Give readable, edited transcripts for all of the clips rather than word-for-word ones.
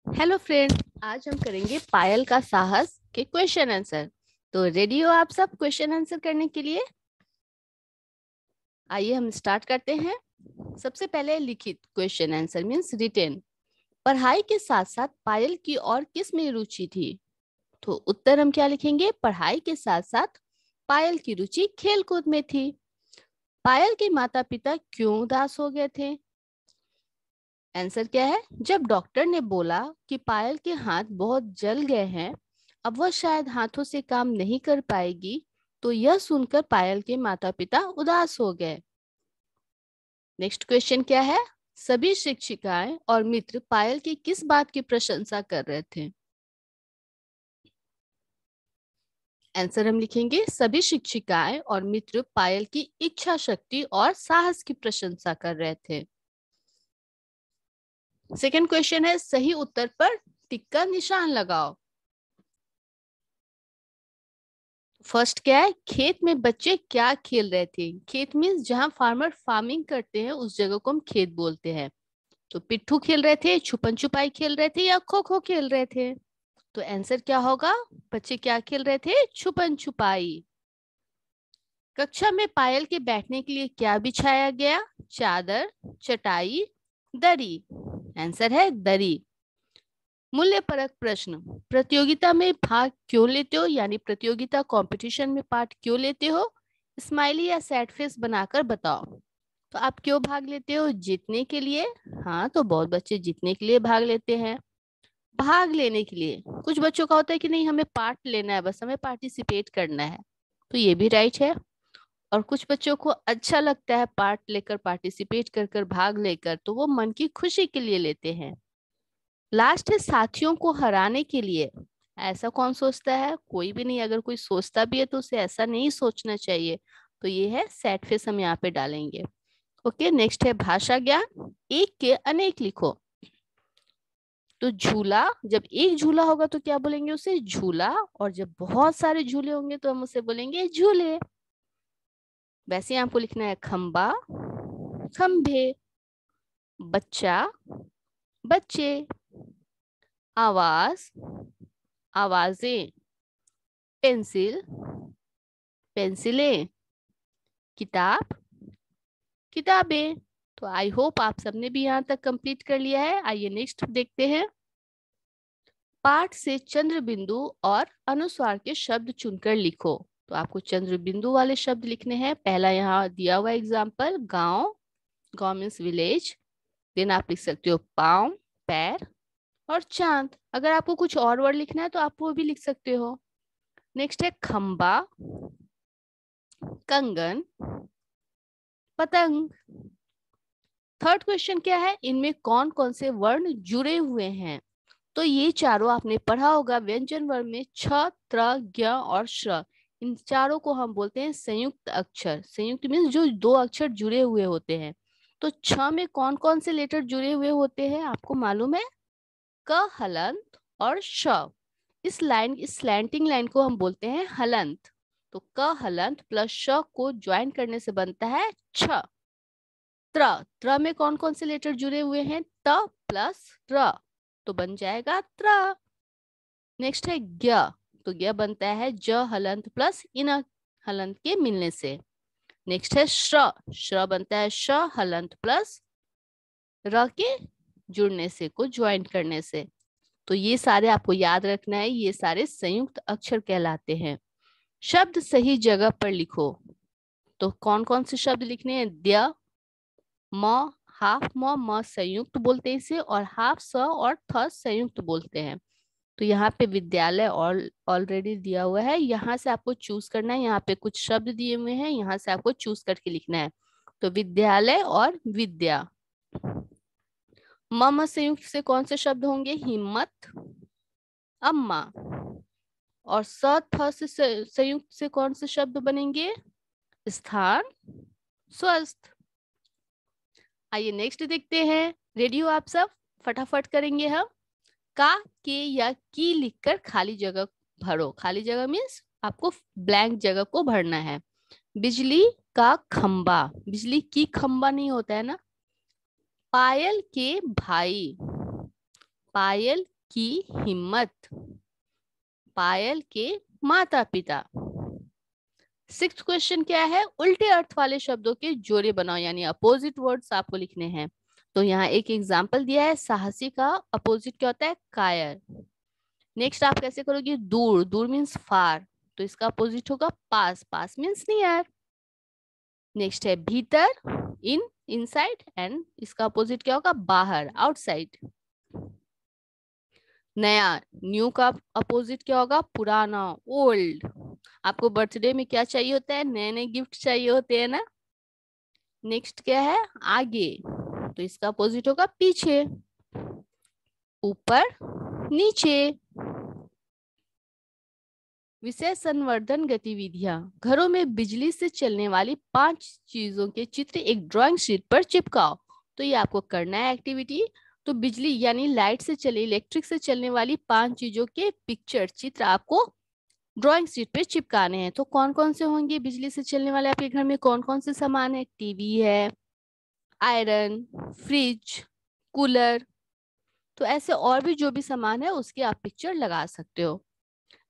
Hello friend, आज हम करेंगे पायल का साहस के क्वेश्चन आंसर। तो रेडी हो आप सब क्वेश्चन आंसर करने के लिए? आइए हम स्टार्ट करते हैं। सबसे पहले लिखित क्वेश्चन आंसर मीन्स रिटेन। पढ़ाई के साथ साथ पायल की और किस में रुचि थी? तो उत्तर हम क्या लिखेंगे? पढ़ाई के साथ साथ पायल की रुचि खेल कूद में थी। पायल के माता पिता क्यों उदास हो गए थे? आंसर क्या है? जब डॉक्टर ने बोला कि पायल के हाथ बहुत जल गए हैं, अब वह शायद हाथों से काम नहीं कर पाएगी, तो यह सुनकर पायल के माता पिता उदास हो गए। नेक्स्ट क्वेश्चन क्या है? सभी शिक्षिकाएं और मित्र पायल की किस बात की प्रशंसा कर रहे थे? आंसर हम लिखेंगे सभी शिक्षिकाएं और मित्र पायल की इच्छा शक्ति और साहस की प्रशंसा कर रहे थे। सेकंड क्वेश्चन है सही उत्तर पर टिक का निशान लगाओ। फर्स्ट क्या है? खेत में बच्चे क्या खेल रहे थे? खेत मीन्स जहां फार्मर फार्मिंग करते हैं उस जगह को हम खेत बोलते हैं। तो पिट्ठू खेल रहे थे, छुपन छुपाई खेल रहे थे या खो खो खेल रहे थे? तो आंसर क्या होगा? बच्चे क्या खेल रहे थे? छुपन छुपाई। कक्षा में पायल के बैठने के लिए क्या बिछाया गया? चादर, चटाई, दरी। आंसर है दरी। मूल्य परक प्रश्न। प्रतियोगिता में भाग क्यों लेते हो, यानी प्रतियोगिता कंपटीशन में पार्ट क्यों लेते हो? स्माइली या सैड फेस बनाकर बताओ। तो आप क्यों भाग लेते हो? जीतने के लिए। हाँ, तो बहुत बच्चे जीतने के लिए भाग लेते हैं। भाग लेने के लिए कुछ बच्चों का होता है कि नहीं, हमें पार्ट लेना है, बस हमें पार्टिसिपेट करना है, तो ये भी राइट है। और कुछ बच्चों को अच्छा लगता है पार्ट लेकर, पार्टिसिपेट कर कर, भाग लेकर, तो वो मन की खुशी के लिए लेते हैं। लास्ट है साथियों को हराने के लिए। ऐसा कौन सोचता है? कोई भी नहीं। अगर कोई सोचता भी है तो उसे ऐसा नहीं सोचना चाहिए। तो ये है सैड फेस, हम यहाँ पे डालेंगे। ओके, नेक्स्ट है भाषा ज्ञान। एक के अनेक लिखो। तो झूला, जब एक झूला होगा तो क्या बोलेंगे? उसे झूला। और जब बहुत सारे झूले होंगे तो हम उसे बोलेंगे झूले। वैसे यहाँ आपको लिखना है खंबा, खंभे, बच्चा, बच्चे, आवाज, आवाजें, पेंसिल, पेंसिलें, किताब, किताबें। तो आई होप आप सबने भी यहाँ तक कंप्लीट कर लिया है। आइए नेक्स्ट देखते हैं। पाठ से चंद्र बिंदु और अनुस्वार के शब्द चुनकर लिखो। तो आपको चंद्र बिंदु वाले शब्द लिखने हैं। पहला यहाँ दिया हुआ एग्जाम्पल गांव, गांव मीन्स विलेज। देन आप लिख सकते हो पाँव, पैर, और चांद। अगर आपको कुछ और वर्ड लिखना है तो आप वो भी लिख सकते हो। नेक्स्ट है खंबा, कंगन, पतंग। थर्ड क्वेश्चन क्या है? इनमें कौन कौन से वर्ण जुड़े हुए हैं? तो ये चारों आपने पढ़ा होगा। व्यंजन वर्ण में छ, त्र, ज्ञ और श्र, इन चारों को हम बोलते हैं संयुक्त अक्षर। संयुक्त मीन्स जो दो अक्षर जुड़े हुए होते हैं। तो छ में कौन कौन से लेटर जुड़े हुए होते हैं आपको मालूम है? क, हलंत और श। इस स्लैंटिंग लाइन को हम बोलते हैं हलंत। तो क हलंत प्लस श को ज्वाइन करने से बनता है छ। त्र, त्र में कौन कौन से लेटर जुड़े हुए हैं? त प्लस र, तो बन जाएगा त्र। नेक्स्ट है ज्ञ। तो ज्ञ बनता है ज हलंत प्लस इन हलंत के मिलने से। नेक्स्ट है श्र। श्र बनता है श हलंत प्लस र के जुड़ने से, को ज्वाइन करने से। तो ये सारे आपको याद रखना है, ये सारे संयुक्त अक्षर कहलाते हैं। शब्द सही जगह पर लिखो। तो कौन कौन से शब्द लिखने हैं? द्य, म, हाफ म संयुक्त बोलते हैं इसे, और हाफ स और थ संयुक्त बोलते हैं। तो यहाँ पे विद्यालय ऑलरेडी दिया हुआ है, यहाँ से आपको चूज करना है। यहाँ पे कुछ शब्द दिए हुए हैं, यहाँ से आपको चूज करके लिखना है। तो विद्यालय और विद्या। म संयुक्त से कौन से शब्द होंगे? हिम्मत, अम्मा। और स थ से संयुक्त से कौन से शब्द बनेंगे? स्थान, स्वस्थ। आइए नेक्स्ट देखते हैं। रेडी हो आप सब? फटाफट करेंगे हम। का, के या की लिखकर खाली जगह भरो। खाली जगह मीन्स आपको ब्लैंक जगह को भरना है। बिजली का खंबा, बिजली की खंबा नहीं होता है ना। पायल के भाई, पायल की हिम्मत, पायल के माता पिता। सिक्स्थ क्वेश्चन क्या है, उल्टे अर्थ वाले शब्दों के जोड़े बनाओ, यानी अपोजिट वर्ड्स आपको लिखने हैं। तो यहाँ एक एग्जाम्पल दिया है, साहसी का अपोजिट क्या होता है, कायर। नेक्स्ट आप कैसे करोगे, दूर, दूर मीन्स फार, तो इसका अपोजिट होगा पास, पास मीन्स नियर। नेक्स्ट है भीतर, इन, इनसाइड, एंड इसका अपोजिट क्या होगा, बाहर, आउटसाइड। नया, न्यू का अपोजिट क्या होगा, पुराना, ओल्ड। आपको बर्थडे में क्या चाहिए होता है, नए नए गिफ्ट चाहिए होते हैं ना। नेक्स्ट क्या है, आगे, तो इसका अपोजिट होगा पीछे, ऊपर, नीचे। विषय संवर्धन गतिविधियां, घरों में बिजली से चलने वाली 5 चीजों के चित्र एक ड्राइंग शीट पर चिपकाओ। तो ये आपको करना है एक्टिविटी। तो बिजली यानी लाइट से चले, इलेक्ट्रिक से चलने वाली 5 चीजों के पिक्चर, चित्र आपको ड्राइंग शीट पे चिपकाने हैं। तो कौन कौन से होंगे बिजली से चलने वाले, आपके घर में कौन कौन से सामान है, टीवी है, आयरन, फ्रिज, कूलर। तो ऐसे और भी जो भी सामान है उसके आप पिक्चर लगा सकते हो।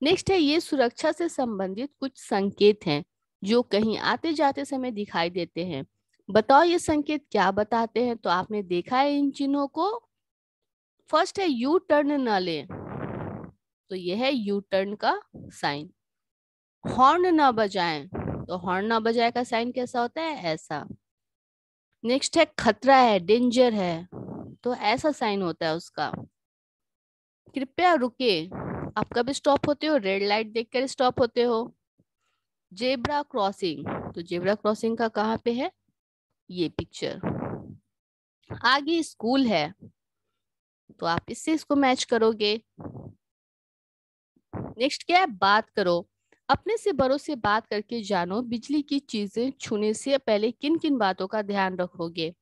नेक्स्ट है, ये सुरक्षा से संबंधित कुछ संकेत हैं जो कहीं आते जाते समय दिखाई देते हैं। बताओ ये संकेत क्या बताते हैं। तो आपने देखा है इन चिन्हों को। फर्स्ट है यू टर्न न ले, तो यह है यू टर्न का साइन। हॉर्न न बजाएं, तो हॉर्न न बजाए का साइन कैसा होता है, ऐसा। नेक्स्ट है खतरा है, डेंजर है, तो ऐसा साइन होता है उसका। कृपया रुके, आप कब स्टॉप होते हो, रेड लाइट देखकर स्टॉप होते हो। जेब्रा क्रॉसिंग, तो जेब्रा क्रॉसिंग का कहाँ पे है, ये पिक्चर। आगे स्कूल है, तो आप इससे इसको मैच करोगे। नेक्स्ट क्या है, बात करो, अपने से बड़ों से बात करके जानो बिजली की चीजें छूने से पहले किन किन बातों का ध्यान रखोगे।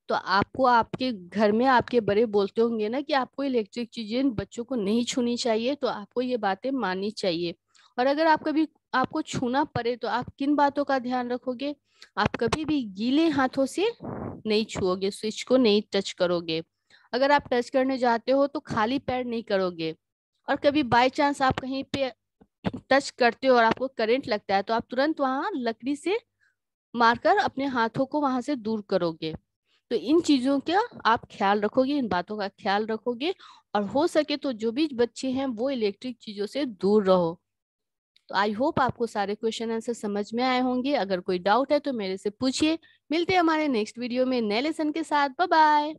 तो आपको आपके घर में आपके बड़े बोलते होंगे ना कि आपको इलेक्ट्रिक चीजें बच्चों को नहीं छूनी चाहिए, तो आपको ये बातें माननी चाहिए। और अगर आप कभी आपको छूना पड़े तो आप किन बातों का ध्यान रखोगे, आप कभी भी गीले हाथों से नहीं छुओगे, स्विच को नहीं टच करोगे। अगर आप टच करने जाते हो तो खाली पैर नहीं करोगे। और कभी बाय चांस आप कहीं पे टच करते हो और आपको करंट लगता है तो आप तुरंत वहां लकड़ी से मारकर अपने हाथों को वहां से दूर करोगे। तो इन चीजों का आप ख्याल रखोगे, इन बातों का ख्याल रखोगे। और हो सके तो जो भी बच्चे हैं वो इलेक्ट्रिक चीजों से दूर रहो। तो आई होप आपको सारे क्वेश्चन आंसर समझ में आए होंगे। अगर कोई डाउट है तो मेरे से पूछिए। मिलते हैं हमारे नेक्स्ट वीडियो में नए लेसन के साथ। Bye bye.